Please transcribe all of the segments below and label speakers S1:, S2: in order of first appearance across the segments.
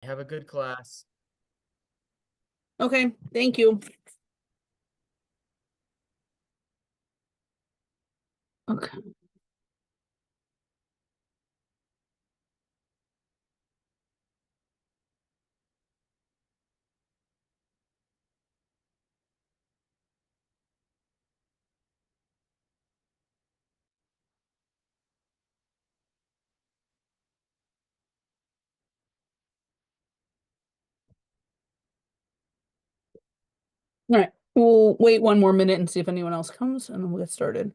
S1: Have a good class.
S2: Okay, thank you. Okay. All right. We'll wait one more minute and see if anyone else comes, and then we'll get started.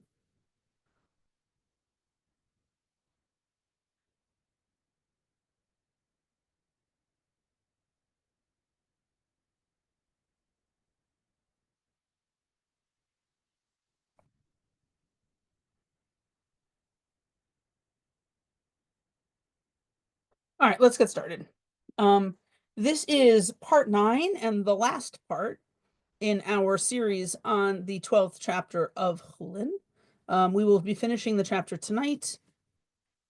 S2: All right, let's get started. Um, this is part 9 and the last part in our series on the 12th chapter of Chulin. We will be finishing the chapter tonight.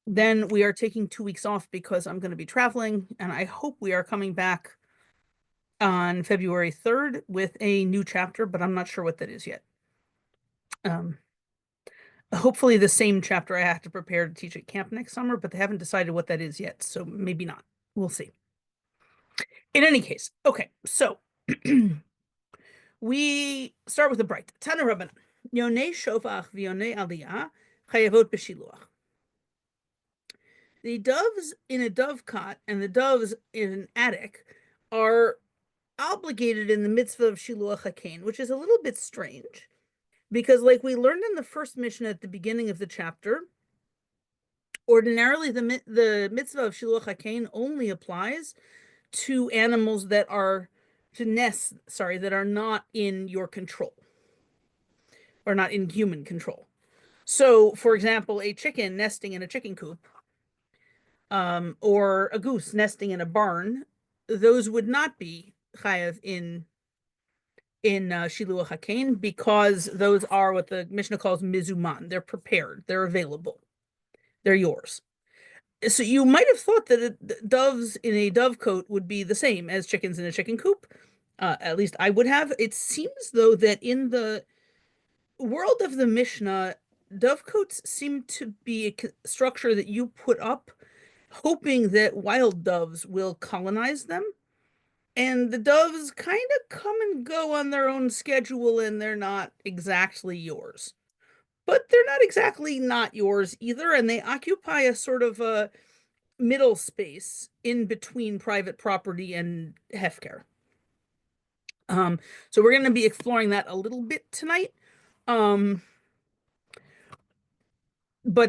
S2: Then we are taking 2 weeks off because I'm going to be traveling, and I hope we are coming back on February 3rd with a new chapter, but I'm not sure what that is yet. Hopefully the same chapter I have to prepare to teach at camp next summer, but they haven't decided what that is yet, so maybe not. We'll see. In any case, okay, so we start with the bright. Tana Rabbanan. Yonei shofach v'yonei aliyah chayavot b'shiluach. The doves in a dovecot and the doves in an attic are obligated in the mitzvah of shiluach hakein, which is a little bit strange because, like we learned in the first Mishnah at the beginning of the chapter, ordinarily the mitzvah of shiluach hakein only applies to animals that are to nests, that are not in your control or not in human control. So, for example, a chicken nesting in a chicken coop, or a goose nesting in a barn, those would not be chayav in shiluach hakein because those are what the Mishnah calls mizuman. They're prepared. They're available. They're yours. So you might have thought that doves in a dovecote would be the same as chickens in a chicken coop. At least I would have. It seems, though, that in the world of the Mishnah, dovecotes seem to be a structure that you put up hoping that wild doves will colonize them. And the doves kind of come and go on their own schedule, and they're not exactly yours. But they're not exactly not yours either, and they occupy a sort of a middle space in between private property and hefker. So we're going to be exploring that a little bit tonight. But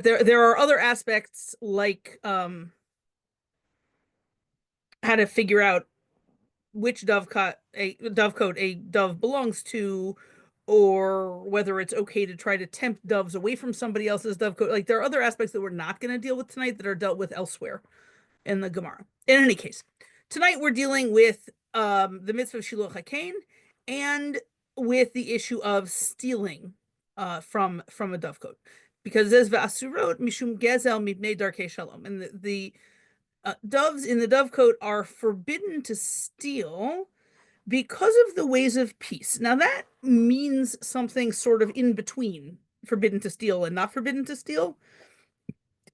S2: there are other aspects like how to figure out which dovecote a dove belongs to, or whether it's okay to try to tempt doves away from somebody else's dovecote. Like there are other aspects that we're not going to deal with tonight that are dealt with elsewhere in the Gemara. In any case, tonight we're dealing with the mitzvah of shiluach hakein and with the issue of stealing from a dovecote, because there's v'asurot mishum gezel mipnei darkei shalom, and the doves in the dovecote are forbidden to steal because of the ways of peace. Now that means something sort of in between forbidden to steal and not forbidden to steal.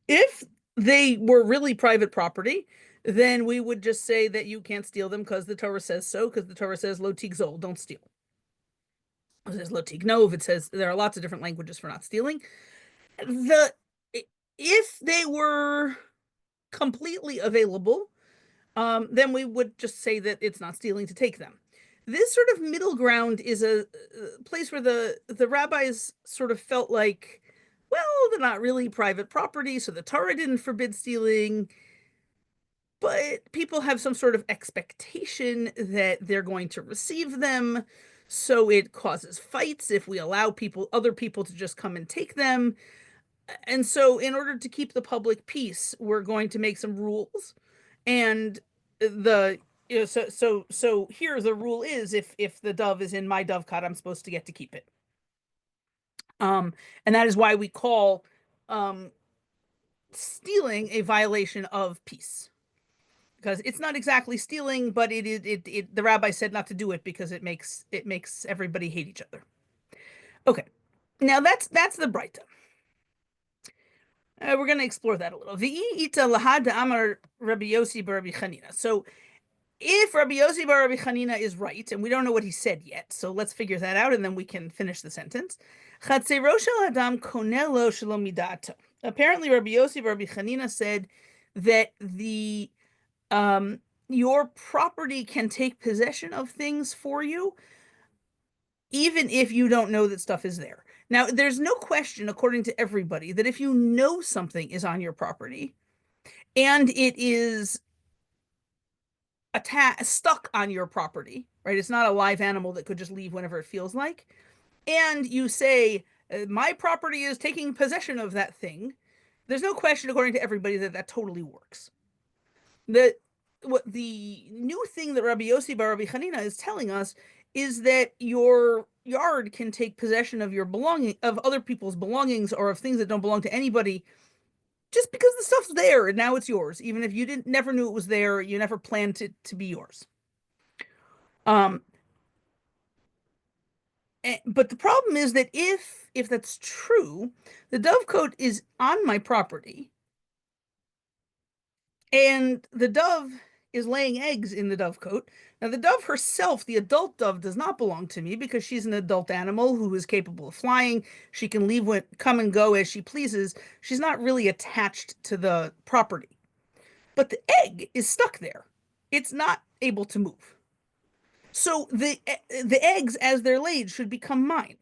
S2: If they were really private property, then we would just say that you can't steal them because the Torah says so, because the Torah says lo tigzol, don't steal. It says lo tignov. It says there are lots of different languages for not stealing. If they were completely available, then we would just say that it's not stealing to take them. This sort of middle ground is a place where the rabbis sort of felt like, well, they're not really private property, so the Torah didn't forbid stealing, but people have some sort of expectation that they're going to receive them, so it causes fights if we allow other people to just come and take them. And so in order to keep the public peace, we're going to make some rules. And the so here the rule is, if the dove is in my dovecot, I'm supposed to get to keep it. And that is why we call stealing a violation of peace, because it's not exactly stealing, but the rabbi said not to do it because it makes everybody hate each other. Okay, now that's the Breita. We're going to explore that a little. V'ita lahad amar Rabbi Yossi bar Rabbi Chanina. So if Rabbi Yossi bar Rabbi Chanina is right, and we don't know what he said yet, so let's figure that out, and then we can finish the sentence. Chatzero shel adam konelo shelo midato. Apparently, Rabbi Yossi bar Rabbi Chanina said that the your property can take possession of things for you, even if you don't know that stuff is there. Now, there's no question, according to everybody, that if you know something is on your property and it is stuck on your property, right? It's not a live animal that could just leave whenever it feels like. And you say, my property is taking possession of that thing. There's no question, according to everybody, that that totally works. What the new thing that Rabbi Yossi bar Rabbi Chanina is telling us is that your yard can take possession of your belonging, of other people's belongings, or of things that don't belong to anybody, just because the stuff's there and now it's yours, even if you didn't never knew it was there, you never planned it to be yours. Um, but the problem is that if that's true, the dovecote is on my property, and the dove is laying eggs in the dovecote. Now, the dove herself, the adult dove, does not belong to me because she's an adult animal who is capable of flying. She can leave, come and go as she pleases. She's not really attached to the property. But the egg is stuck there. It's not able to move. So the eggs, as they're laid, should become mine,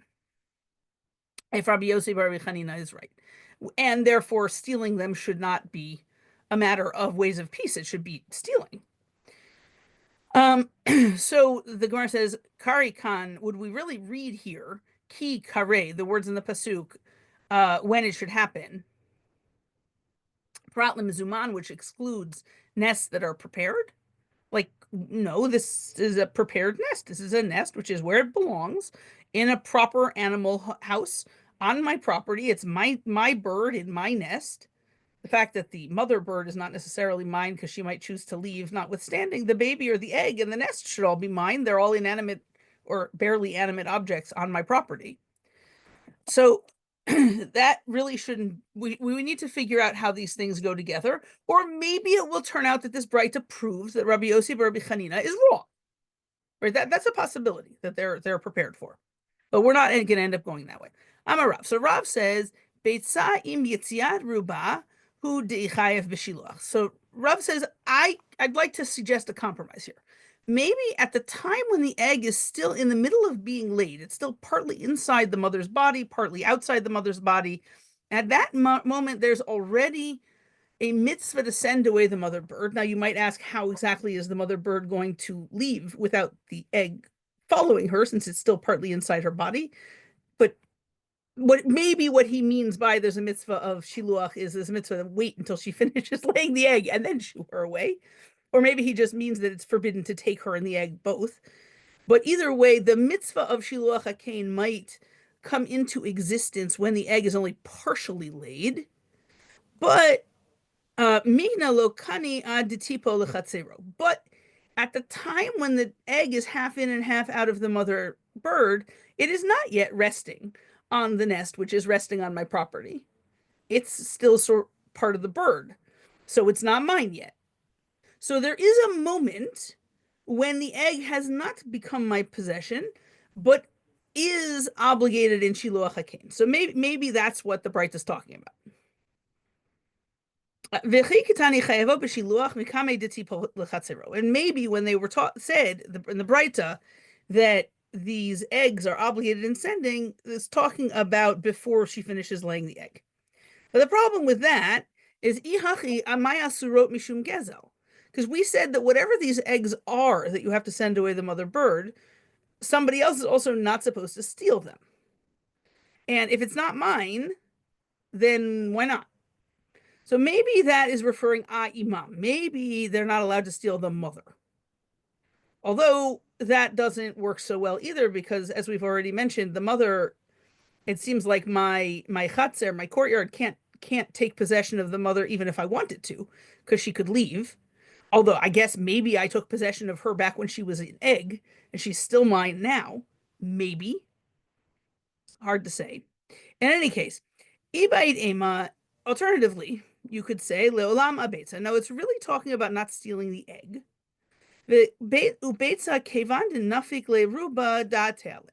S2: if Rabbi Yossi bar Rabbi Chanina is right. And therefore, stealing them should not be a matter of ways of peace. It should be stealing. So the Gemara says, Kari Khan, would we really read here, ki kare, the words in the pasuk, when it should happen? Prat lemezuman, which excludes nests that are prepared. Like, no, this is a prepared nest. This is a nest, which is where it belongs, in a proper animal house on my property. It's my bird in my nest. The fact that the mother bird is not necessarily mine because she might choose to leave, notwithstanding, the baby or the egg and the nest should all be mine. They're all inanimate or barely animate objects on my property. So that really shouldn't, we need to figure out how these things go together, or maybe it will turn out that this Breita proves that Rabbi Yossi bar Rabbi Chanina is wrong. Right? That's a possibility that they're prepared for. But we're not going to end up going that way. I'm a Rav. So Rav says, Beitza im yetziat ruba hu deichayev b'shiluach. So Rav says, I'd like to suggest a compromise here. Maybe at the time when the egg is still in the middle of being laid, it's still partly inside the mother's body, partly outside the mother's body. At that moment, there's already a mitzvah to send away the mother bird. Now, you might ask, how exactly is the mother bird going to leave without the egg following her, since it's still partly inside her body? But what he means by there's a mitzvah of shiluach is there's a mitzvah to wait until she finishes laying the egg and then shoo her away. Or maybe he just means that it's forbidden to take her and the egg both. But either way, the mitzvah of shiluach hakain might come into existence when the egg is only partially laid. But Migna lokani ad tipo lechatzero. But at the time when the egg is half in and half out of the mother bird, it is not yet resting on the nest, which is resting on my property. It's still part of the bird. So it's not mine yet. So there is a moment when the egg has not become my possession, but is obligated in shiluach hakain. So maybe that's what the Breita is talking about. And maybe when they were said in the Breita that these eggs are obligated in sending, is talking about before she finishes laying the egg. But the problem with that is mishum gezel, because we said that whatever these eggs are that you have to send away the mother bird, somebody else is also not supposed to steal them. And if it's not mine, then why not? So maybe that is referring imam. Maybe they're not allowed to steal the mother. Although that doesn't work so well either, because as we've already mentioned, the mother, it seems like my chatzer, my courtyard, can't take possession of the mother even if I wanted to, because she could leave. Although I guess maybe I took possession of her back when she was an egg and she's still mine now. Maybe. Hard to say. In any case, Ibait Ema, alternatively, you could say Leolam Abetza. Now it's really talking about not stealing the egg. Ubetza Kevan Nafik Le Ruba Datele.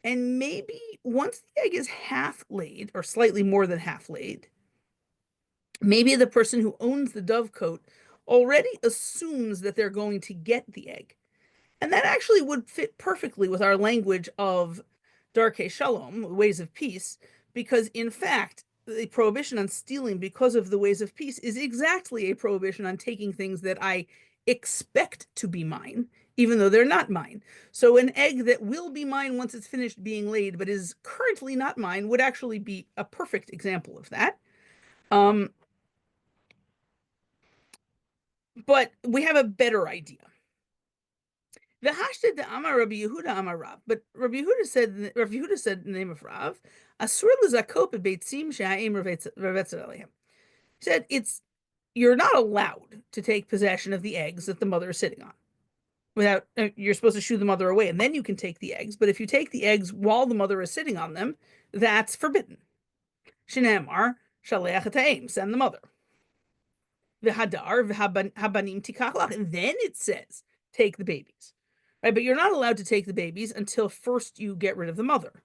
S2: And maybe once the egg is half laid, or slightly more than half laid, maybe the person who owns the dovecote already assumes that they're going to get the egg. And that actually would fit perfectly with our language of Darkei Shalom, ways of peace, because in fact, the prohibition on stealing because of the ways of peace is exactly a prohibition on taking things that I expect to be mine, even though they're not mine. So an egg that will be mine once it's finished being laid, but is currently not mine, would actually be a perfect example of that. But we have a better idea. The Hashted the Amar Rabbi Yehuda Amar Rav, but Rabbi Yehuda said in the name of Rav, Asur l'zakot bebeitzim she'ha'im revetzet alehem. He said you're not allowed to take possession of the eggs that the mother is sitting on. Without you're supposed to shoo the mother away, and then you can take the eggs. But if you take the eggs while the mother is sitting on them, that's forbidden. Shneamar shaleach ha'im, send the mother. V'hadar v'habanim tikach lach, and then it says take the babies. Right, but you're not allowed to take the babies until first you get rid of the mother.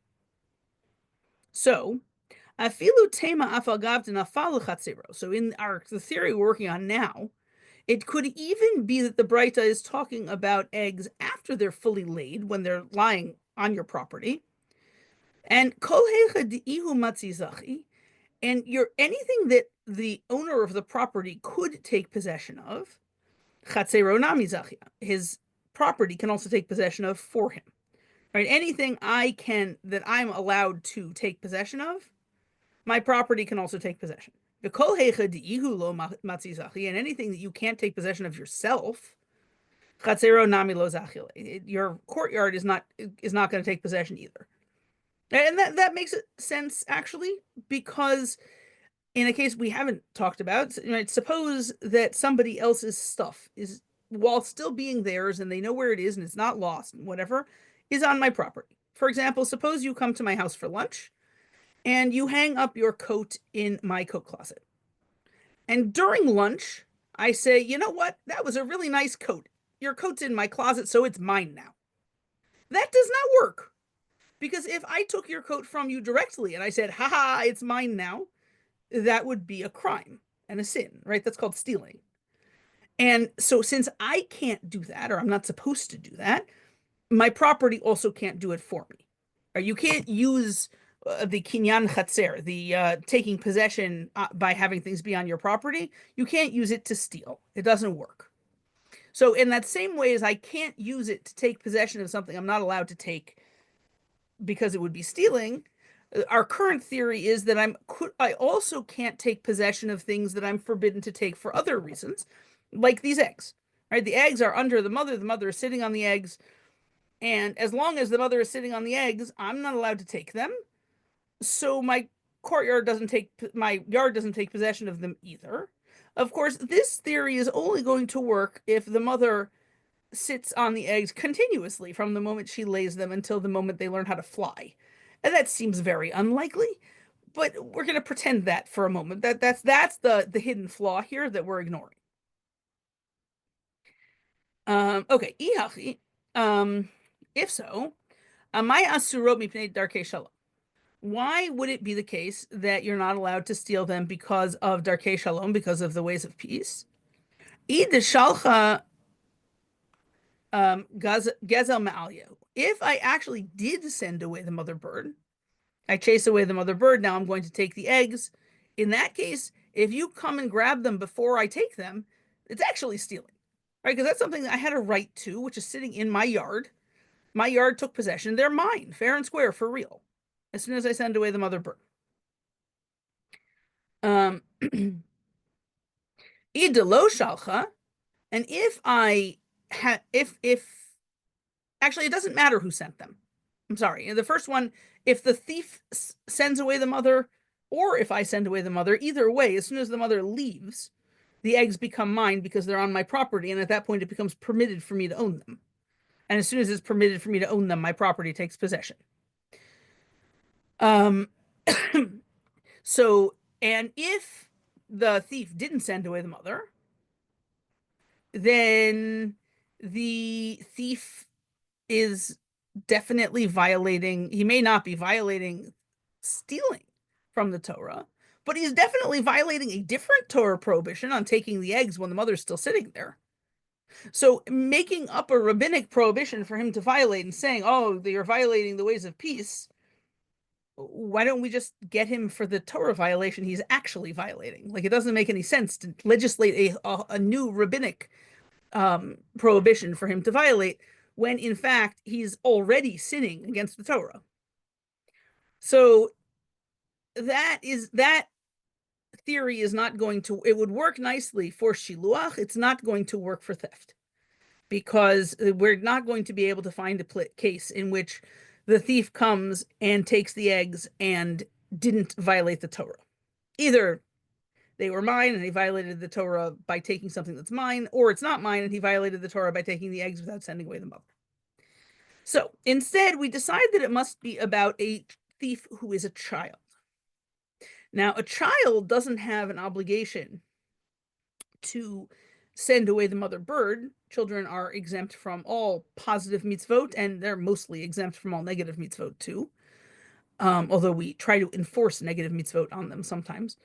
S2: So, afilu tema afagav nafal chatzero. So in the theory we're working on now, it could even be that the Braita is talking about eggs after they're fully laid, when they're lying on your property. And kol heicha ihu matzizachi, and anything that the owner of the property could take possession of, chatzero nami zachia, his property can also take possession of for him. Right? Anything that I'm allowed to take possession of, my property can also take possession. And anything that you can't take possession of yourself, your courtyard is not going to take possession either. And that makes sense actually, because in a case we haven't talked about, right, suppose that somebody else's stuff is, while still being theirs and they know where it is and it's not lost and whatever, is on my property. For example, suppose you come to my house for lunch and you hang up your coat in my coat closet. And during lunch, I say, you know what? That was a really nice coat. Your coat's in my closet, so it's mine now. That does not work. Because if I took your coat from you directly and I said, haha, it's mine now, that would be a crime and a sin, right? That's called stealing. And so since I can't do that, or I'm not supposed to do that, my property also can't do it for me. Or you can't use the kinyan chatzer, the taking possession by having things be on your property. You can't use it to steal. It doesn't work. So in that same way as I can't use it to take possession of something I'm not allowed to take because it would be stealing, our current theory is that I also can't take possession of things that I'm forbidden to take for other reasons, like these eggs. Right? The eggs are under the mother is sitting on the eggs, and as long as the mother is sitting on the eggs, I'm not allowed to take them. So my yard doesn't take possession of them either. Of course, this theory is only going to work if the mother sits on the eggs continuously from the moment she lays them until the moment they learn how to fly. And that seems very unlikely, but we're going to pretend that for a moment. That's the hidden flaw here that we're ignoring. Okay, if so, amai asurot mipnei darkei shalom. Why would it be the case that you're not allowed to steal them because of Darkei Shalom, because of the ways of peace? Shalcha Gezel Ma'alya. If I actually did send away the mother bird, I chase away the mother bird, now I'm going to take the eggs. In that case, if you come and grab them before I take them, it's actually stealing. Right? Because that's something that I had a right to, which is sitting in my yard. My yard took possession. They're mine, fair and square, for real, as soon as I send away the mother bird. Idelo shalcha, and if actually, it doesn't matter who sent them. I'm sorry. The first one, if the thief sends away the mother, or if I send away the mother, either way, as soon as the mother leaves, the eggs become mine because they're on my property, and at that point it becomes permitted for me to own them. And as soon as it's permitted for me to own them, my property takes possession. Um, so, and if the thief didn't send away the mother, then the thief is definitely violating, he may not be violating stealing from the Torah, but he's definitely violating a different Torah prohibition on taking the eggs when the mother's still sitting there. So making up a rabbinic prohibition for him to violate and saying, oh, you're violating the ways of peace, why don't we just get him for the Torah violation he's actually violating? Like, it doesn't make any sense to legislate a new rabbinic prohibition for him to violate when in fact he's already sinning against the Torah. So that theory is not going to, it would work nicely for shiluach. It's not going to work for theft, because we're not going to be able to find a case in which the thief comes and takes the eggs and didn't violate the Torah. Either they were mine and he violated the Torah by taking something that's mine, or it's not mine and he violated the Torah by taking the eggs without sending away the mother. So instead, we decide that it must be about a thief who is a child. Now, a child doesn't have an obligation to send away the mother bird. Children are exempt from all positive mitzvot, and they're mostly exempt from all negative mitzvot too. Although we try to enforce negative mitzvot on them sometimes,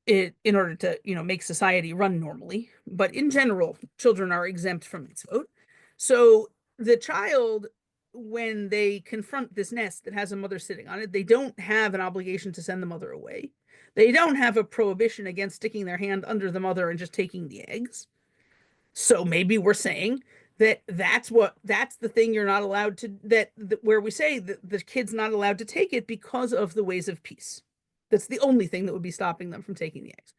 S2: in order to, make society run normally. But in general, children are exempt from mitzvot. So the child, when they confront this nest that has a mother sitting on it, they don't have an obligation to send the mother away. They don't have a prohibition against sticking their hand under the mother and just taking the eggs. So maybe we're saying that that's the thing you're not allowed to, where we say that the kid's not allowed to take it because of the ways of peace. That's the only thing that would be stopping them from taking the eggs.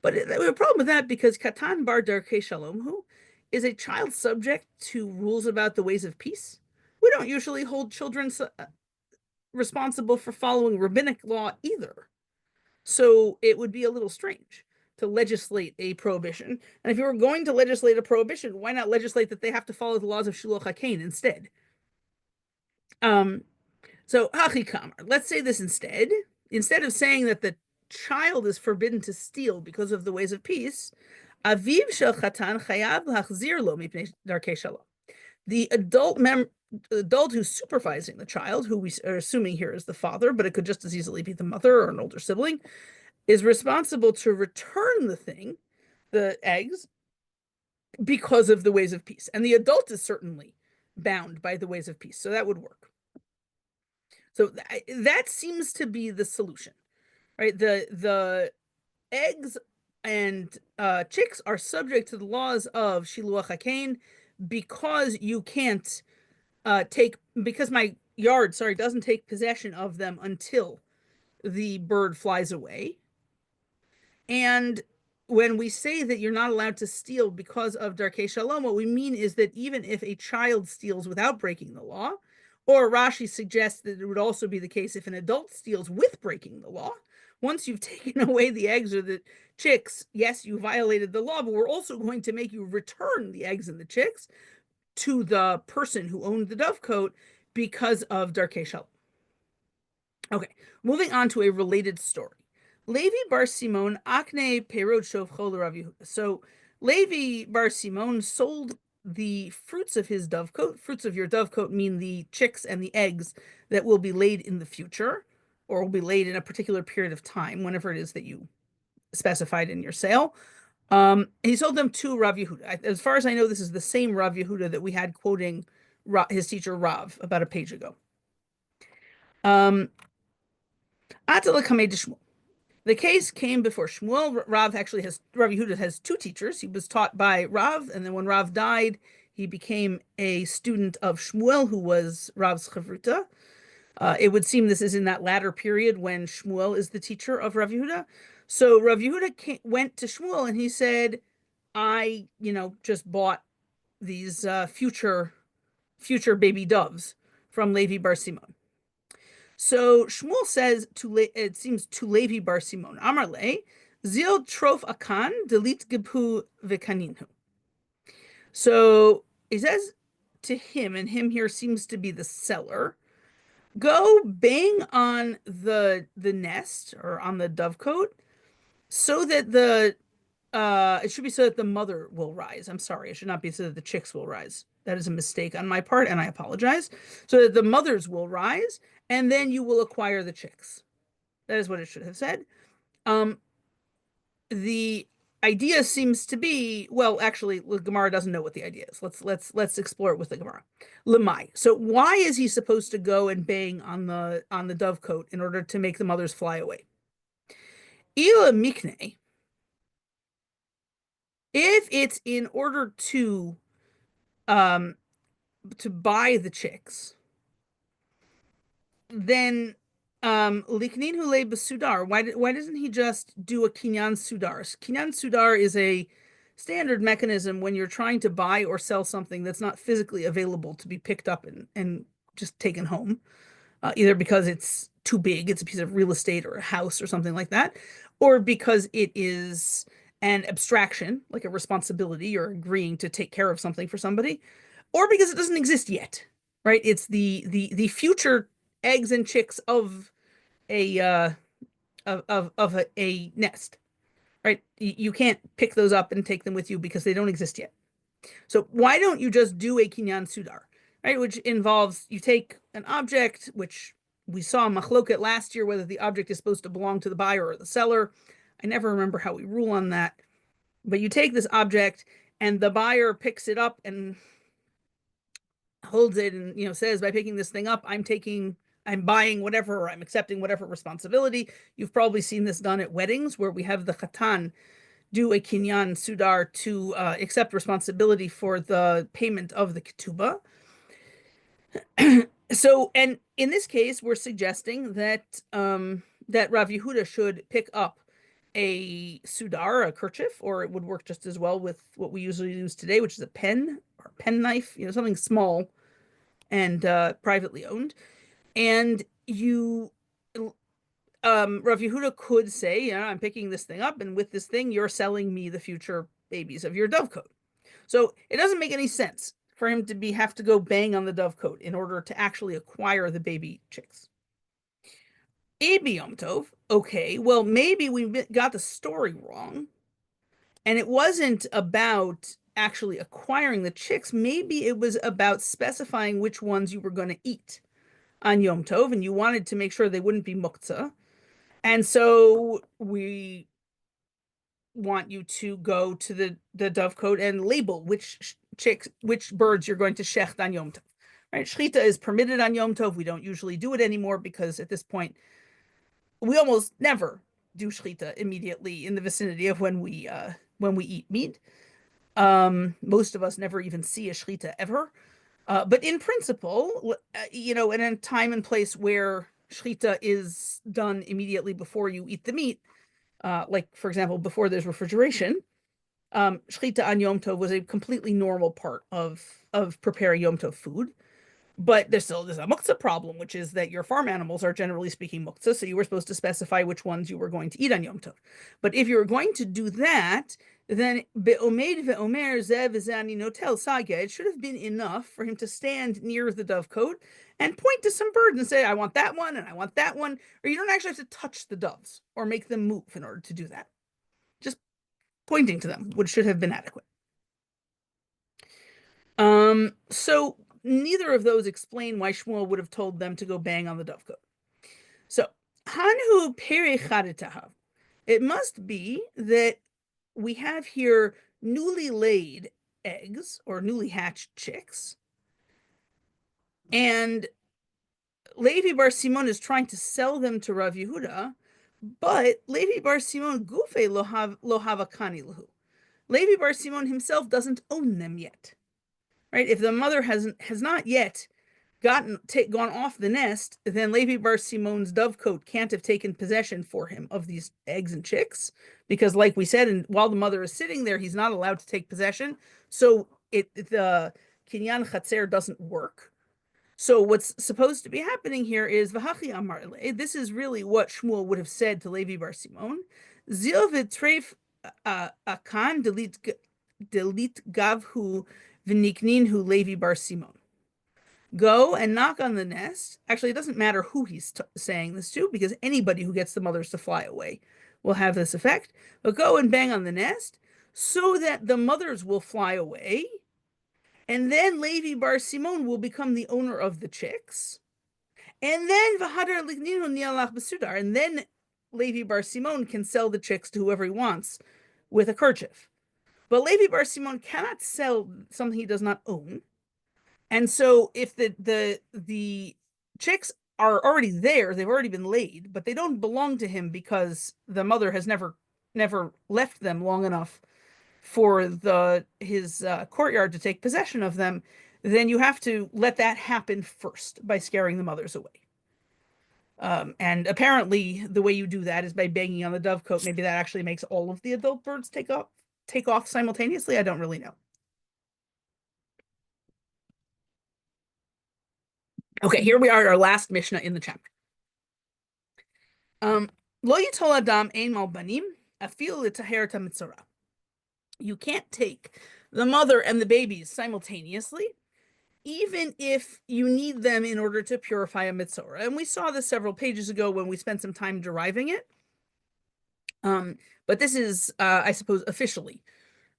S2: But we have a problem with that because Katan bar darkei shalom, who is a child subject to rules about the ways of peace. We don't usually hold children responsible for following rabbinic law either. So it would be a little strange to legislate a prohibition. And if you were going to legislate a prohibition, why not legislate that they have to follow the laws of Shiluach HaKain instead? So Hachikamar, let's say this instead. Instead of saying that the child is forbidden to steal because of the ways of peace, Aviv shel chatan chayav lachzir lo mipnei darkei shalom. The adult who's supervising the child, who we are assuming here is the father, but it could just as easily be the mother or an older sibling, is responsible to return the eggs, because of the ways of peace. And the adult is certainly bound by the ways of peace. So that would work. So that seems to be the solution, right? The eggs and chicks are subject to the laws of Shiluach HaKain because you can't because my yard, doesn't take possession of them until the bird flies away. And when we say that you're not allowed to steal because of Darkei Shalom, what we mean is that even if a child steals without breaking the law, or Rashi suggests that it would also be the case if an adult steals with breaking the law, once you've taken away the eggs or the chicks, yes, you violated the law, but we're also going to make you return the eggs and the chicks to the person who owned the dovecote because of Darkei Shalom. Okay, moving on to a related story. Levi bar Simon akne perot shovcho Rav Yehuda. So Levi bar Simon sold the fruits of his dovecote. Fruits of your dovecote mean the chicks and the eggs that will be laid in the future, or will be laid in a particular period of time, whenever it is that you specified in your sale. He sold them to Rav Yehuda. As far as I know, this is the same Rav Yehuda that we had quoting his teacher Rav about a page ago. The case came before Shmuel. Rav Yehuda has two teachers. He was taught by Rav, and then when Rav died, he became a student of Shmuel, who was Rav's chavruta. It would seem this is in that latter period when Shmuel is the teacher of Rav Yehuda. So Rav Yehuda went to Shmuel and he said, I, just bought these future baby doves from Levi bar Simon. So Shmuel says it seems to Levi bar Simon, Amar le, Zil trof akan delit gepu vikaninhu. So he says to him, and him here seems to be the seller, go bang on the nest or on the dovecote so that the it should be so that the mother will rise. I'm sorry, it should not be so that the chicks will rise. That is a mistake on my part, and I apologize. So that the mothers will rise, and then you will acquire the chicks. That is what it should have said. Um, the idea seems to be, well, actually, the Gemara doesn't know what the idea is. Let's explore it with the Gemara. Lemai. So why is he supposed to go and bang on the dovecote in order to make the mothers fly away? Ila mikne. If it's in order um to buy the chicks, then liknin hule basudar. Why doesn't he just do a kinyan sudar? Kinyan sudar is a standard mechanism when you're trying to buy or sell something that's not physically available to be picked up and just taken home, either because it's too big, it's a piece of real estate or a house or something like that, or because it is an abstraction, like a responsibility, you're agreeing to take care of something for somebody, or because it doesn't exist yet, right? It's the future eggs and chicks of a a nest, right? You can't pick those up and take them with you because they don't exist yet. So why don't you just do a kinyan sudar, right? Which involves you take an object, which we saw machloket last year, whether the object is supposed to belong to the buyer or the seller. I never remember how we rule on that. But you take this object and the buyer picks it up and holds it and says, by picking this thing up, I'm buying whatever, or I'm accepting whatever responsibility. You've probably seen this done at weddings where we have the chatan do a kinyan sudar to accept responsibility for the payment of the ketubah. So, and in this case, we're suggesting that that Rav Yehuda should pick up a sudar, a kerchief, or it would work just as well with what we usually use today, which is a pen or a pen knife, something small and privately owned. And Rav Yehuda could say, I'm picking this thing up, and with this thing, you're selling me the future babies of your dovecote. So it doesn't make any sense for him to have to go bang on the dovecote in order to actually acquire the baby chicks. Ebi Yom Tov, okay, well, maybe we got the story wrong, and it wasn't about actually acquiring the chicks. Maybe it was about specifying which ones you were going to eat on Yom Tov, and you wanted to make sure they wouldn't be muktzah. And so we want you to go to the dovecote and label which birds you're going to shecht on Yom Tov. Right? Shechita is permitted on Yom Tov. We don't usually do it anymore because at this point, we almost never do shechita immediately in the vicinity of when we eat meat. Most of us never even see a shechita ever. But in principle, in a time and place where shechita is done immediately before you eat the meat, like, for example, before there's refrigeration, shechita on Yom Tov was a completely normal part of preparing Yom Tov food. But there's a muktzah problem, which is that your farm animals are generally speaking muktzah, so you were supposed to specify which ones you were going to eat on Yom Tov. But if you were going to do that, then be'omed ve'omer zev zani notel saga, it should have been enough for him to stand near the dovecote and point to some bird and say, I want that one and I want that one. Or you don't actually have to touch the doves or make them move in order to do that. Just pointing to them, which should have been adequate. So neither of those explain why Shmuel would have told them to go bang on the dovecote. So, Hanhu perechadetahav. It must be that we have here newly laid eggs or newly hatched chicks. And Levi Bar Simon is trying to sell them to Rav Yehuda, but Levi Bar Simon gufe lohava kani lahu. Levi Bar Simon himself doesn't own them yet. Right? If the mother has not yet gone off the nest, then Levi Bar Simon's dovecote can't have taken possession for him of these eggs and chicks, because, like we said, and while the mother is sitting there, he's not allowed to take possession. So the kinyan chatzer doesn't work. So what's supposed to be happening here is v'hachi amar le. This is really what Shmuel would have said to Levi Bar Simon. Zil v'treif akan delete gavhu v'niknin hu Levi bar Simon. Go and knock on the nest. Actually, it doesn't matter who he's saying this to, because anybody who gets the mothers to fly away will have this effect. But go and bang on the nest so that the mothers will fly away. And then Levi bar Simon will become the owner of the chicks. And then Vahadar Lignino Nialach Basudar. And then Levi bar Simon can sell the chicks to whoever he wants with a kerchief. But Levi bar Simon cannot sell something he does not own. And so if the chicks are already there, they've already been laid, but they don't belong to him because the mother has never left them long enough for his courtyard to take possession of them, then you have to let that happen first by scaring the mothers away. And apparently the way you do that is by banging on the dovecote. Maybe that actually makes all of the adult birds take off simultaneously. I don't really know. Okay, here we are at our last Mishnah in the chapter. Lo yitol adam ein mal banim afil l'taher mitzora. You can't take the mother and the babies simultaneously, even if you need them in order to purify a mitzora. And we saw this several pages ago when we spent some time deriving it. But this is, I suppose, officially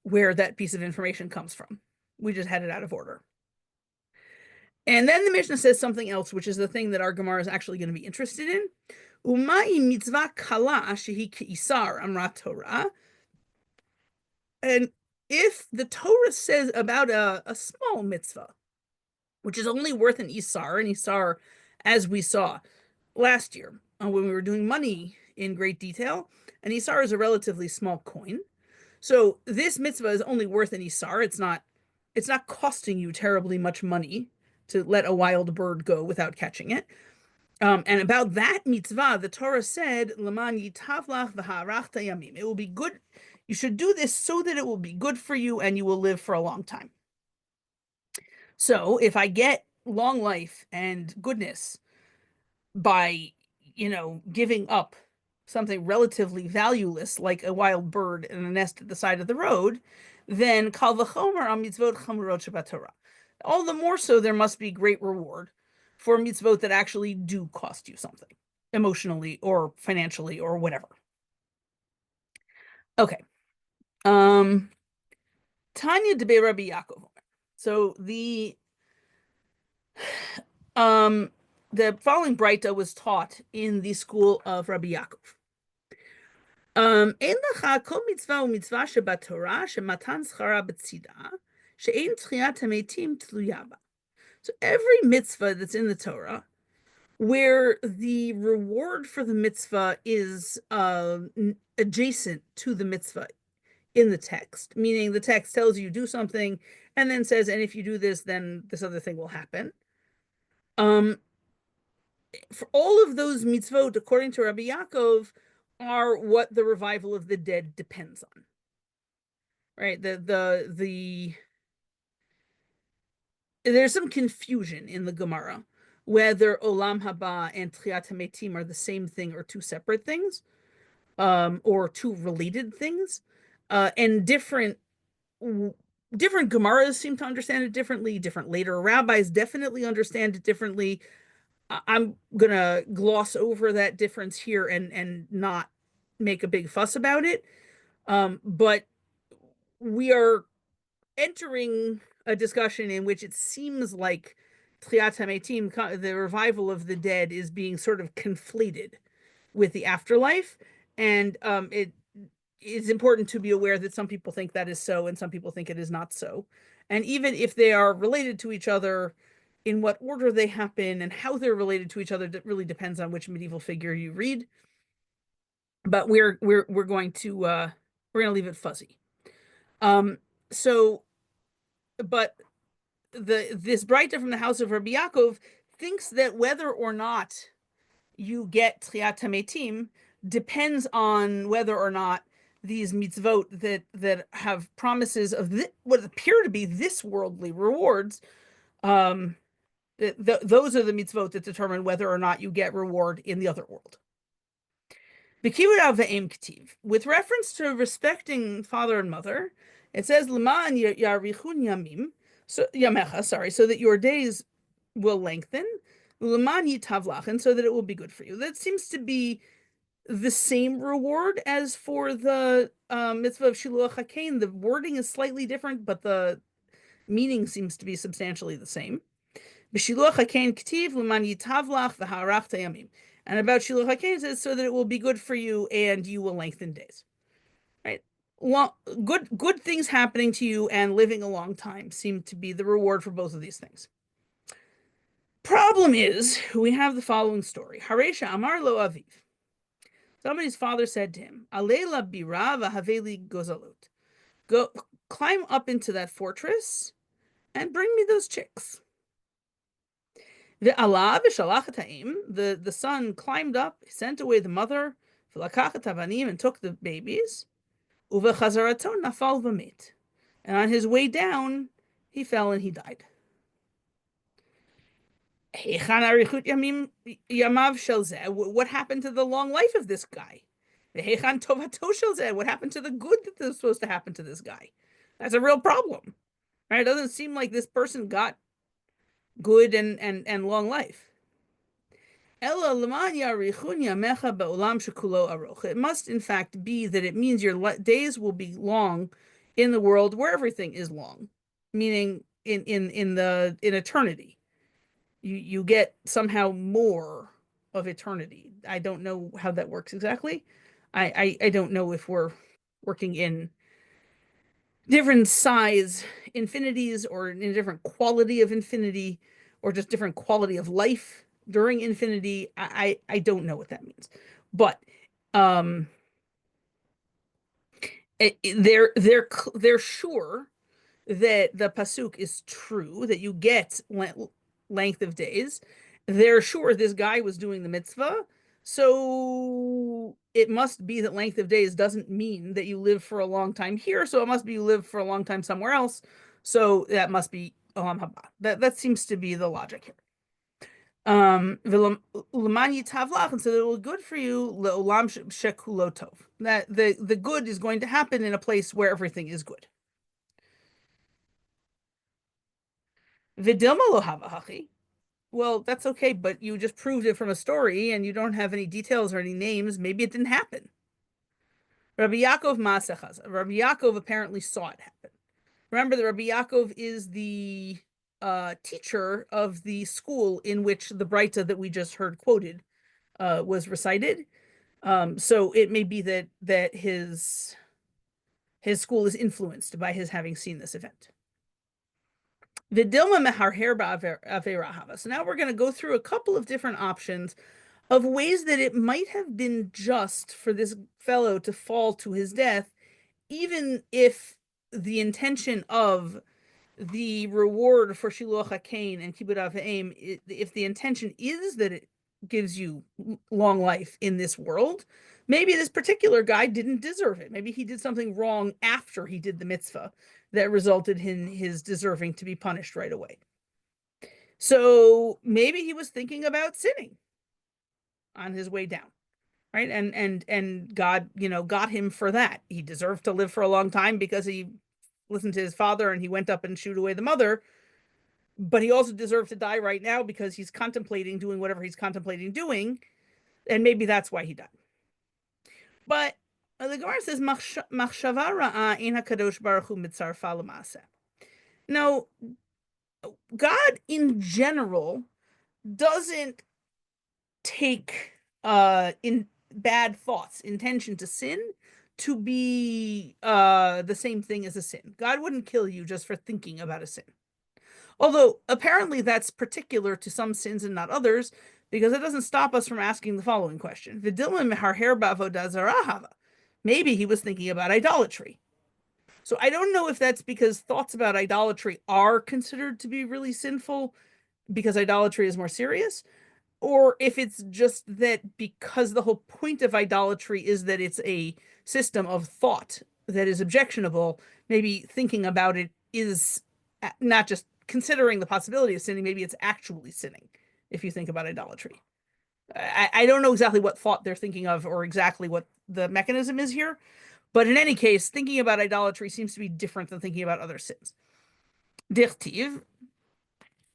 S2: where that piece of information comes from. We just had it out of order. And then the Mishnah says something else, which is the thing that our Gemara is actually going to be interested in. Umai mitzvah kala shehi ke'isar amra Torah. And if the Torah says about a small mitzvah, which is only worth an isar, as we saw last year when we were doing money in great detail, an isar is a relatively small coin. So this mitzvah is only worth an isar. It's not costing you terribly much money to let a wild bird go without catching it. And about that mitzvah, the Torah said, "Laman yitavlach v'ha'arachta yamim." It will be good. You should do this so that it will be good for you and you will live for a long time. So if I get long life and goodness by, giving up something relatively valueless like a wild bird in a nest at the side of the road, then kal v'chomer al mitzvot chamurot shebat Torah. All the more so there must be great reward for mitzvot that actually do cost you something, emotionally or financially or whatever. Okay. Tanya debe Rabbi Yaakov. So the following Breita was taught in the school of Rabbi Yaakov. Ein lecha kol mitzvah u'mitzvah shebat Torah shematan schara b'tzida she'ein tchiat hametim tluya ba. So every mitzvah that's in the Torah, where the reward for the mitzvah is adjacent to the mitzvah in the text, meaning the text tells you do something and then says, and if you do this, then this other thing will happen. For all of those mitzvot, according to Rabbi Yaakov, are what the revival of the dead depends on. Right? There's some confusion in the Gemara whether Olam Haba and Tchiat HaMetim are the same thing or two separate things, or two related things, and different Gemaras seem to understand it differently. Different later rabbis definitely understand it differently. I'm gonna gloss over that difference here and not make a big fuss about it. But we are entering a discussion in which it seems like Tchiat HaMetim, the revival of the dead, is being sort of conflated with the afterlife. And it is important to be aware that some people think that is so and some people think it is not so. And even if they are related to each other, in what order they happen and how they're related to each other, that really depends on which medieval figure you read. But we're going to leave it fuzzy. But this Breita from the house of Rabbi Yaakov thinks that whether or not you get Tchiat HaMetim depends on whether or not these mitzvot that have promises of what appear to be this worldly rewards, those are the mitzvot that determine whether or not you get reward in the other world. B'kibud ve'em k'tiv. With reference to respecting father and mother, it says l'man yarichun yamim, so yamecha, sorry, so that your days will lengthen, l'man yitav and so that it will be good for you. That seems to be the same reward as for the mitzvah of shiluach hakein. The wording is slightly different, but the meaning seems to be substantially the same. B'shiluach hakein k'tiv l'man yitav v'harachta yamim. And about shiluach hakein it says so that it will be good for you and you will lengthen days. Right? Long, good things happening to you and living a long time seem to be the reward for both of these things. Problem is, we have the following story. Haresha amar lo aviv. Somebody's father said to him, Alela bira v'haveli gozalot. Go climb up into that fortress and bring me those chicks. The son climbed up, sent away the mother, and took the babies. And on his way down, he fell and he died. What happened to the long life of this guy? What happened to the good that was supposed to happen to this guy? That's a real problem. Right? It doesn't seem like this person got good and long life. It must in fact be that it means your days will be long in the world where everything is long, meaning in eternity. You get somehow more of eternity. I don't know how that works exactly. I don't know if we're working in different size infinities or in a different quality of infinity or just different quality of life during infinity. I don't know what that means. But they're sure that the pasuk is true, that you get length of days. They're sure this guy was doing the mitzvah, so it must be that length of days doesn't mean that you live for a long time here, so it must be you live for a long time somewhere else, so that must be olam haba. That seems to be the logic here. And so it will be good for you that the good is going to happen in a place where everything is good. Vidilma lo hava hachi. Well, that's okay, but you just proved it from a story and you don't have any details or any names. Maybe it didn't happen. Rabbi Yaakov Masechaz. Rabbi Yaakov apparently saw it happen. Remember that Rabbi Yaakov is the teacher of the school in which the Breita that we just heard quoted was recited. So it may be that his school is influenced by his having seen this event. Vidilma meharher ba'averahava. So now we're going to go through a couple of different options of ways that it might have been just for this fellow to fall to his death, even if the intention of the reward for shiluach hakein and kibud aveim, if the intention is that it gives you long life in this world, maybe this particular guy didn't deserve it. Maybe he did something wrong after he did the mitzvah that resulted in his deserving to be punished right away. So maybe he was thinking about sinning on his way down, right? And God, got him for that. He deserved to live for a long time because he listened to his father and he went up and shooed away the mother. But he also deserved to die right now because he's contemplating doing whatever he's contemplating doing. And maybe that's why he died. But the Gemara says, Machshava ra'a ein hakadosh baruch hu mitzarfa l'maaseh. Now, God in general doesn't take in bad thoughts, intention to sin, to be the same thing as a sin. God wouldn't kill you just for thinking about a sin. Although apparently that's particular to some sins and not others, because it doesn't stop us from asking the following question. Maybe he was thinking about idolatry. So I don't know if that's because thoughts about idolatry are considered to be really sinful because idolatry is more serious, or if it's just that because the whole point of idolatry is that it's a system of thought that is objectionable, maybe thinking about it is not just considering the possibility of sinning, maybe it's actually sinning if you think about idolatry. I don't know exactly what thought they're thinking of or exactly what the mechanism is here, but in any case, thinking about idolatry seems to be different than thinking about other sins. Dichtiv,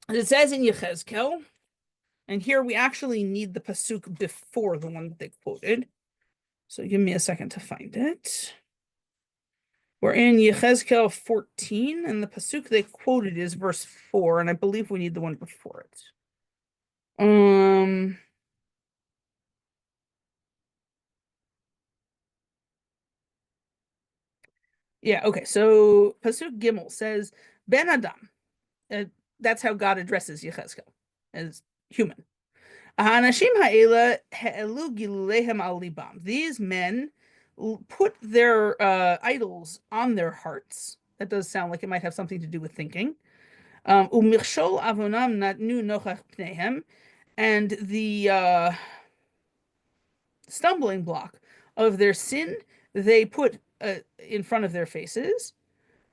S2: it says in Yechezkel, and here we actually need the pasuk before the one that they quoted. So give me a second to find it. We're in Yechezkel 14, and the pasuk they quoted is verse 4, and I believe we need the one before it. Yeah, okay. So pasuk Gimel says, Ben Adam. Uh, that's how God addresses Yechezkel as human. Hanashim ha'ela he'elu gilulehem al libam. These men put their idols on their hearts. That does sound like it might have something to do with thinking. Umichshol avonam natnu nochach pneihem, and the stumbling block of their sin they put in front of their faces.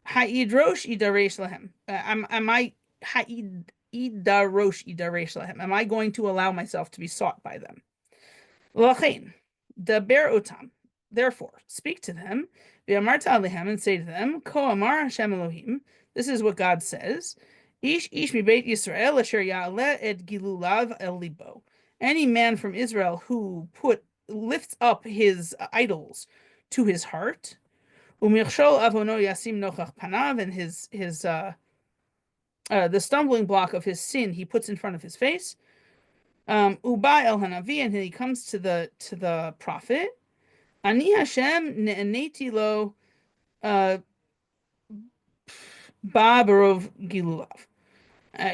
S2: Ha'idrosh idaresh lahem. Am I ha'id idarosh idaresh lahem? Am I going to allow myself to be sought by them? Lachain, daber otam. Therefore, speak to them. V'amarta alehem, and say to them, Ko amar Hashem Elohim. This is what God says. Ish mi beit Yisrael asher ya'aleh et gilulav el libo. Any man from Israel who lifts up his idols to his heart, umirshol avono yasim nochach panav, and the stumbling block of his sin he puts in front of his face. Uba el hanavi, and he comes to the prophet. Ani Hashem ne'eneti lo ba barov gilulav.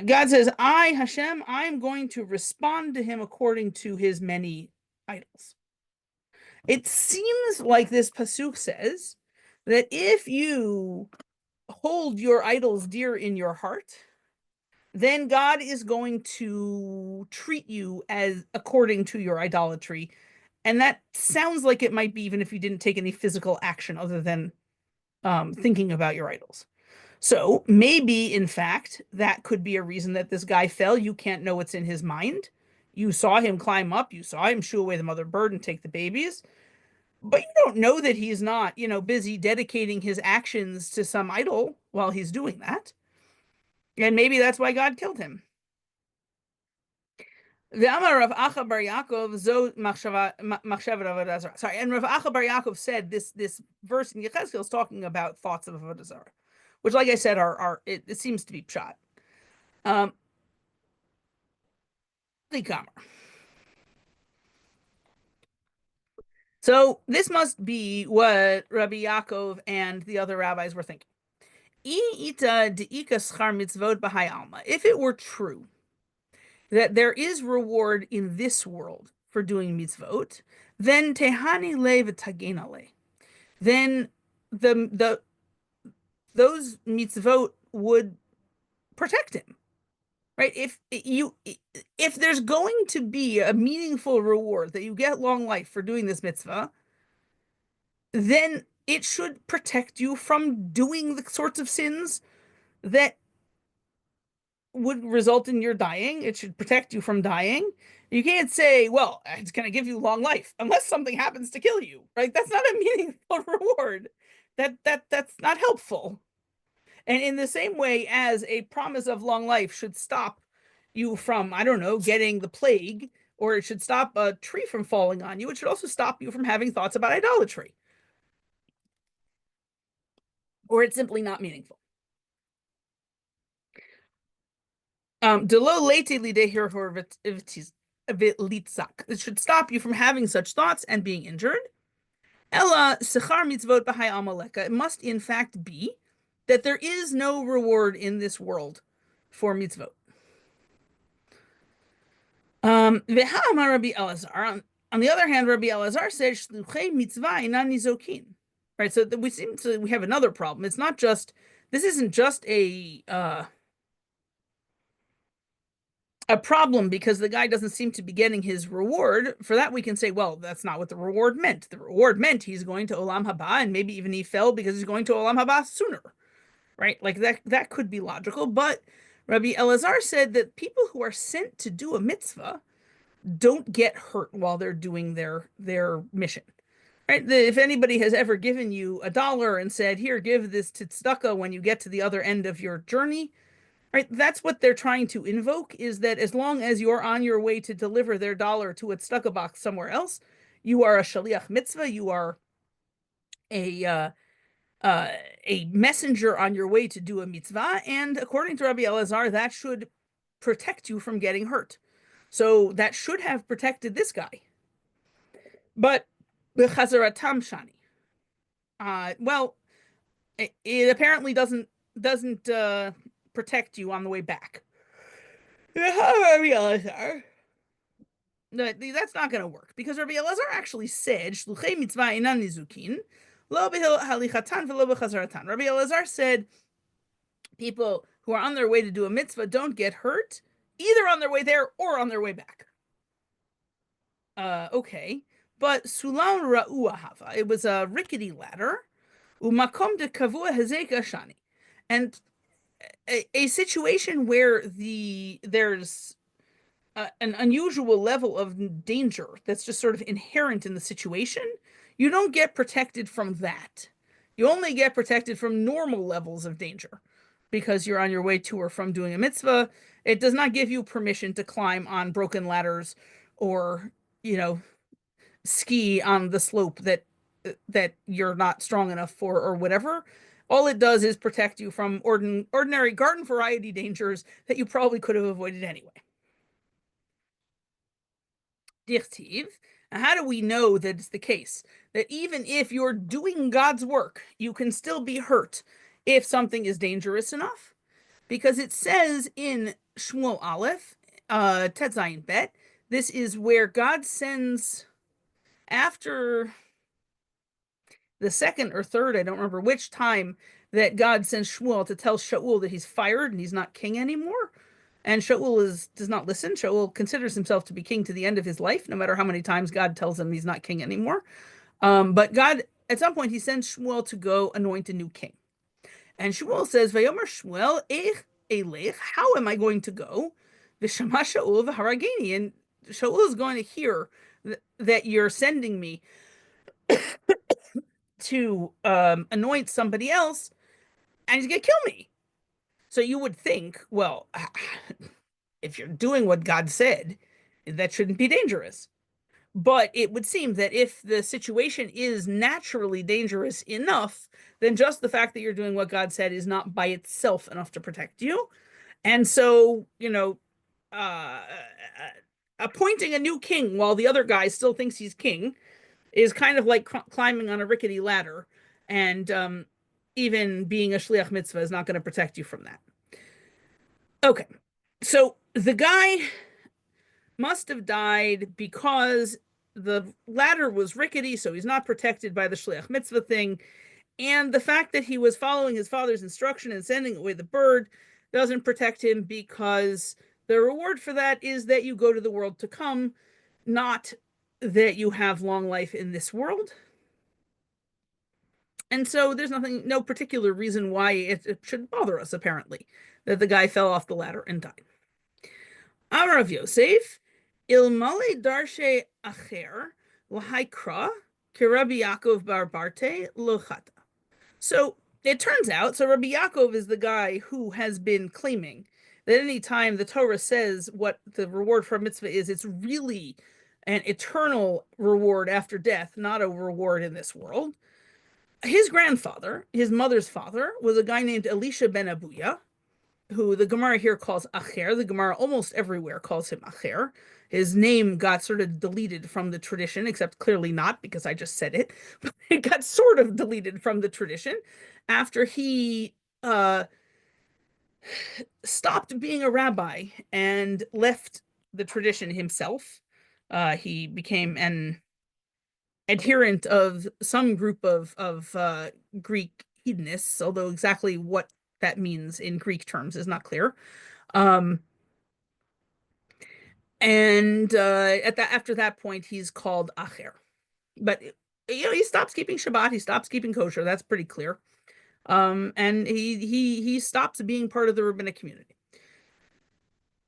S2: God says, I, Hashem, I'm going to respond to him according to his many idols. It seems like this pasuk says that if you hold your idols dear in your heart, then God is going to treat you as according to your idolatry. And that sounds like it might be even if you didn't take any physical action other than thinking about your idols. So maybe, in fact, that could be a reason that this guy fell. You can't know what's in his mind. You saw him climb up. You saw him shoo away the mother bird and take the babies. But you don't know that he's not, busy dedicating his actions to some idol while he's doing that. And maybe that's why God killed him. The Amar Rav Acha Bar Yaakov zo machshavat avodah zarah. Sorry, and Rav Acha Bar Yaakov said this verse in Yechezkel is talking about thoughts of avodah zarah, which, like I said, it seems to be pshat. So this must be what Rabbi Yaakov and the other rabbis were thinking. If it were true that there is reward in this world for doing mitzvot, then tehani le v'tagena le. Then those mitzvot would protect him, right? If there's going to be a meaningful reward that you get long life for doing this mitzvah, then it should protect you from doing the sorts of sins that would result in your dying. It should protect you from dying. You can't say, well, it's going to give you long life unless something happens to kill you, right? That's not a meaningful reward. That's not helpful. And in the same way as a promise of long life should stop you from, I don't know, getting the plague, or it should stop a tree from falling on you, it should also stop you from having thoughts about idolatry. Or it's simply not meaningful. It should stop you from having such thoughts and being injured. Ella sechar mitzvot b'hai amaleka. It must in fact be that there is no reward in this world for mitzvot. V'ha'amar Rabbi Elazar. On the other hand, Rabbi Elazar says shluchei mitzvah inan nizokin. Right, so we have another problem. This isn't just a problem because the guy doesn't seem to be getting his reward. For that, we can say, well, that's not what the reward meant. The reward meant he's going to Olam Haba, and maybe even he fell because he's going to Olam Haba sooner, right? Like that could be logical. But Rabbi Elazar said that people who are sent to do a mitzvah don't get hurt while they're doing their mission. Right? If anybody has ever given you $1 and said, "Here, give this to tzedakah when you get to the other end of your journey," right? That's what they're trying to invoke, is that as long as you're on your way to deliver their dollar to a tzedakah box somewhere else, you are a shaliach mitzvah. You are a uh, uh, a messenger on your way to do a mitzvah, and according to Rabbi Elazar, that should protect you from getting hurt. So that should have protected this guy. But b'chazaratam shani, well, it apparently doesn't protect you on the way back. Rabbi Elazar, that's not going to work, because Rabbi Elazar actually said, "Shluchei mitzvah inan nizukin, lo halichatán v'lo b'chazaratan." Rabbi Elazar said, people who are on their way to do a mitzvah don't get hurt, either on their way there or on their way back. Okay, but sulam ra'u ahava, it was a rickety ladder, umakom de kavua hezek ashani, and a situation where there's an unusual level of danger that's just sort of inherent in the situation, you don't get protected from that. You only get protected from normal levels of danger because you're on your way to or from doing a mitzvah. It does not give you permission to climb on broken ladders or, ski on the slope that you're not strong enough for or whatever. All it does is protect you from ordinary garden variety dangers that you probably could have avoided anyway. Dichtiv. How do we know that it's the case? That even if you're doing God's work, you can still be hurt if something is dangerous enough? Because it says in Shmuel Aleph, Tet Zayin Bet, this is where God sends, after the second or third, I don't remember which time, that God sends Shmuel to tell Shaul that he's fired and he's not king anymore. And Shaul does not listen. Shaul considers himself to be king to the end of his life, no matter how many times God tells him he's not king anymore. But God, at some point, he sends Shmuel to go anoint a new king. And Shmuel says, "Vayomer Shmuel, eich elech, how am I going to go? V'shama Shaul v'harageni." And Shaul is going to hear that you're sending me to anoint somebody else, and he's going to kill me. So you would think, well, if you're doing what God said, that shouldn't be dangerous. But it would seem that if the situation is naturally dangerous enough, then just the fact that you're doing what God said is not by itself enough to protect you. And so, appointing a new king while the other guy still thinks he's king is kind of like climbing on a rickety ladder. And even being a shliach mitzvah is not going to protect you from that. Okay, so the guy must have died because the ladder was rickety, so he's not protected by the shliach mitzvah thing. And the fact that he was following his father's instruction and sending away the bird doesn't protect him, because the reward for that is that you go to the world to come, not that you have long life in this world. And so there's no particular reason why it should bother us, apparently, that the guy fell off the ladder and died. Amar Rav Yosef, ilmale darshe acher l'haikra k'Rabbi Yaakov bar Barte lochata. So it turns out, so Rabbi Yaakov is the guy who has been claiming that any time the Torah says what the reward for a mitzvah is, it's really an eternal reward after death, not a reward in this world. His grandfather, his mother's father, was a guy named Elisha ben Abuya, who the Gemara here calls Acher. The Gemara almost everywhere calls him Acher. His name got sort of deleted from the tradition, except clearly not, because I just said it. It got sort of deleted from the tradition after he stopped being a rabbi and left the tradition himself. He became an adherent of some group of Greek hedonists, although exactly what that means in Greek terms is not clear. And after that point, he's called Acher. But he stops keeping Shabbat, he stops keeping kosher. That's pretty clear. And he stops being part of the rabbinic community.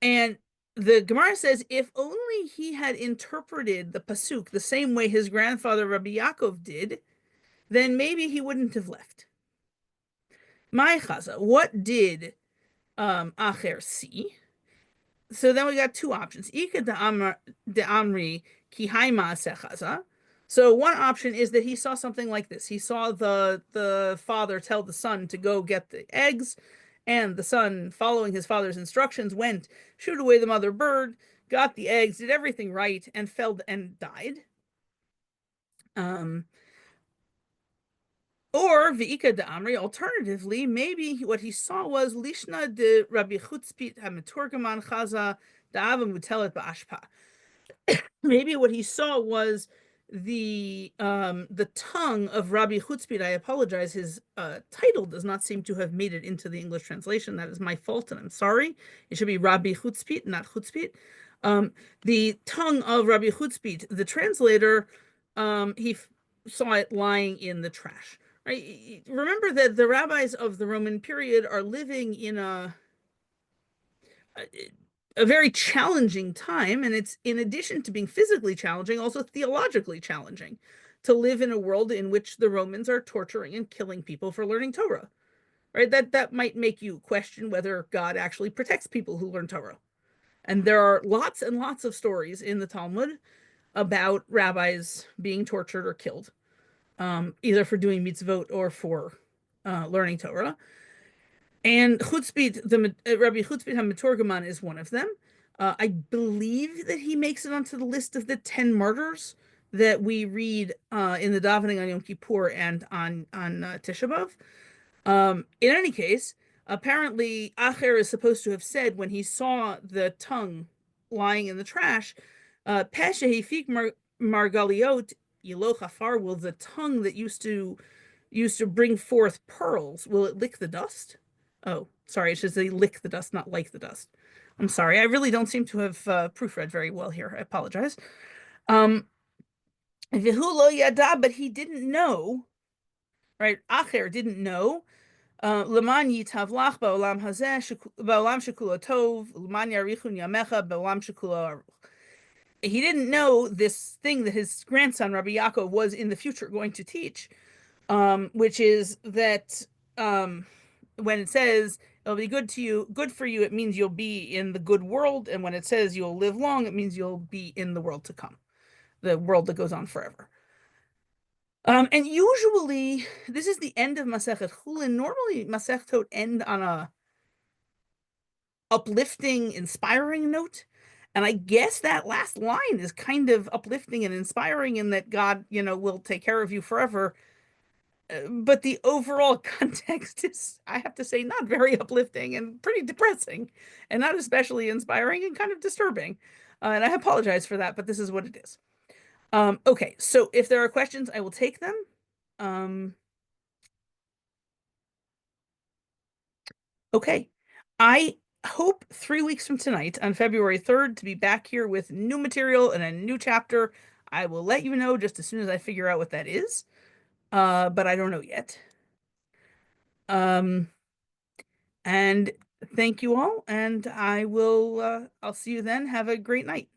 S2: And the Gemara says if only he had interpreted the pasuk the same way his grandfather Rabbi Yaakov did, then maybe he wouldn't have left. My chaza, what did Acher see? So then we got two options. Ika de Amri ki haima sechaza. So one option is that he saw something like this. He saw the father tell the son to go get the eggs, and the son, following his father's instructions, went, shoot away the mother bird, got the eggs, did everything right, and fell and died. Or V'ika de Amri, alternatively, maybe what he saw was Lishna de Rabbi Chutzpit HaMeturgaman Chaza Da'ava Mutelet Ba'ashpa. Maybe what he saw was the tongue of Rabbi Chutzpit. I apologize, his title does not seem to have made it into the English translation. That is my fault, and I'm sorry. It should be Rabbi Chutzpit, not Chutzpit. The tongue of Rabbi Chutzpit, the translator, he saw it lying in the trash. Right? Remember that the rabbis of the Roman period are living in a very challenging time, and it's, in addition to being physically challenging, also theologically challenging to live in a world in which the Romans are torturing and killing people for learning Torah. Right? That might make you question whether God actually protects people who learn Torah. And there are lots and lots of stories in the Talmud about rabbis being tortured or killed, either for doing mitzvot or for learning Torah. And Chutzpit, Rabbi Chutzpit HaMeturgaman is one of them. I believe that he makes it onto the list of the 10 martyrs that we read in the davening on Yom Kippur and on Tisha B'Av. In any case, apparently Acher is supposed to have said when he saw the tongue lying in the trash, Pesha hifik margaliot yilo chafar, will the tongue that used to bring forth pearls, will it lick the dust? Oh, sorry, it should say lick the dust, not like the dust. I'm sorry, I really don't seem to have proofread very well here. I apologize. Vihu lo yada, but he didn't know, right? Acher didn't know. L'man yitav lach ba'olam hazeh, ba'olam shekulo tov, l'man yarichun yamecha ba'olam shekulo aruch. He didn't know this thing that his grandson, Rabbi Yaakov, was in the future going to teach, which is that when it says it'll be good to you, good for you, it means you'll be in the good world. And when it says you'll live long, it means you'll be in the world to come, the world that goes on forever. And usually this is the end of Masechet Chulin. Normally Masechtot end on a uplifting, inspiring note. And I guess that last line is kind of uplifting and inspiring in that God, will take care of you forever. But the overall context is, I have to say, not very uplifting and pretty depressing, and not especially inspiring, and kind of disturbing. And I apologize for that, but this is what it is. Okay, so if there are questions, I will take them. Okay, I hope 3 weeks from tonight, on February 3rd, to be back here with new material and a new chapter. I will let you know just as soon as I figure out what that is, but I don't know yet. And thank you all, and I'll see you then. Have a great night.